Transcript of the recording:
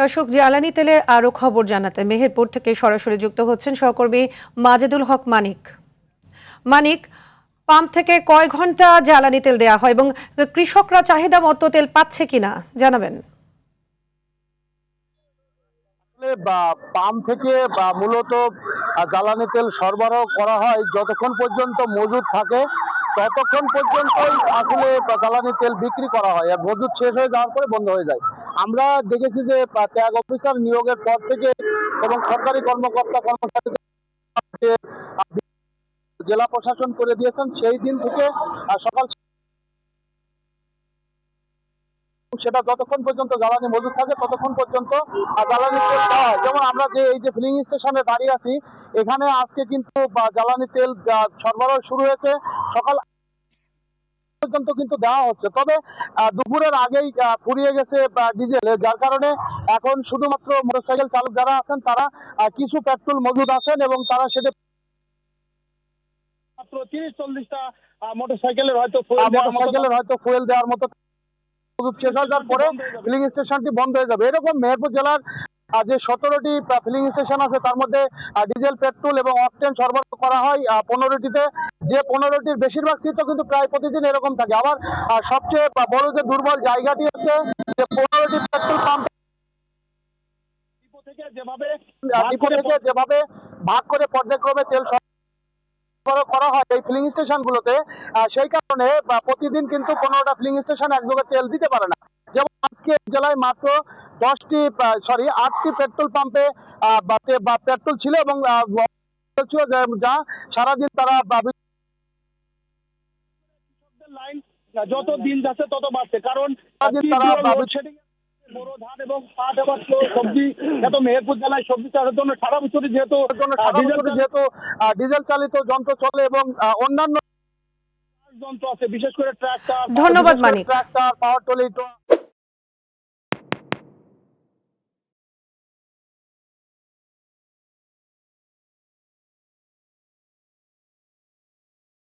দর্শক, জ্বালানি তেলের আরো খবর জানাতে মেহেরপুর থেকে সরাসরি যুক্ত হচ্ছেন সহকর্মী মাজেদুল হক মানিক। মানিক, পাম্প থেকে কয় ঘন্টা জ্বালানি তেল দেয়া হয় এবং কৃষকরা চাহিদা মতো তেল পাচ্ছে কিনা জানাবেন। পাম্প থেকে মূলত জ্বালানি তেল সরবরাহ করা হয় যতক্ষণ পর্যন্ত মজুদ থাকে ততক্ষণ পর্যন্তই আসলে জ্বালানি তেল বিক্রি করা হয়, আর মজুদ শেষ হয়ে যাওয়ার পরে বন্ধ হয়ে যায়। আমরা দেখেছি যে ট্যাগ অফিসার নিয়োগের পর থেকে এবং সরকারি কর্মকর্তা কর্মচারীদের জেলা প্রশাসন করে দিয়েছেন, সেই দিন থেকে সকাল সেটা যতক্ষণ পর্যন্ত জ্বালানি মজুদ থাকে ততক্ষণ পর্যন্ত জ্বালানি তেল দেওয়া হয়। যেমন আমরা যে এই যে ফিলিং স্টেশনে দাঁড়িয়ে আছি, এখানে আজকে কিন্তু জ্বালানি তেল সরবরাহ শুরু হয়েছে, সকাল পর্যন্ত কিন্তু দেওয়া হচ্ছে। তবে দুপুরের আগেই ফুরিয়ে গেছে ডিজেল, যার কারণে এখন শুধুমাত্র মোটরসাইকেল চালক যারা আছেন তারা কিছু পেট্রোল মজুদ আছেন এবং তারা সেটা মাত্র 30-40টা মোটরসাইকেলের হয়তো ফুয়েল দেওয়ার মতো শেষ হয়ে যাওয়ার পরে ফিলিং স্টেশনটি বন্ধ হয়ে যাবে। এরকম মেহেরপুর জেলার যে 17টি ফিলিং স্টেশন আছে তার মধ্যে ডিজেল, পেট্রোল এবং অকটেন সরবরাহ করা হয় 15টিতে। যে 15টির বেশিরভাগ চিত্র কিন্তু প্রায় প্রতিদিন এরকম থাকে। আবার সবচেয়ে বড় যে দুর্বল জায়গাটি হচ্ছে যে 15টি পেট্রোল পাম্প ডিপো থেকে যেভাবে ভাগ করে পর্যায়ক্রমে তেল করা হয় এই ফিলিং স্টেশন গুলোতে, সেই কারণে প্রতিদিন কিন্তু 15টা ফিলিং স্টেশন একযোগে তেল দিতে পারে না। যেমন আজকে জেলায় মাত্র 8টি পেট্রোল পাম্পে পেট্রোল ছিল এবং যা সারাদিন তারা লাইন যত দিন যাচ্ছে তত বাড়ছে, কারণ ধান এবং পাট এবং সবজি, এত মেহেরপুর জেলায় সবজি চাষের জন্য সারা বছরই যেহেতু ডিজেল চালিত যন্ত্র চলে এবং অন্যান্য যন্ত্র আছে, বিশেষ করে ট্রাক্টর, ধন্যবাদ মানিক। পাওয়ার ট্রলি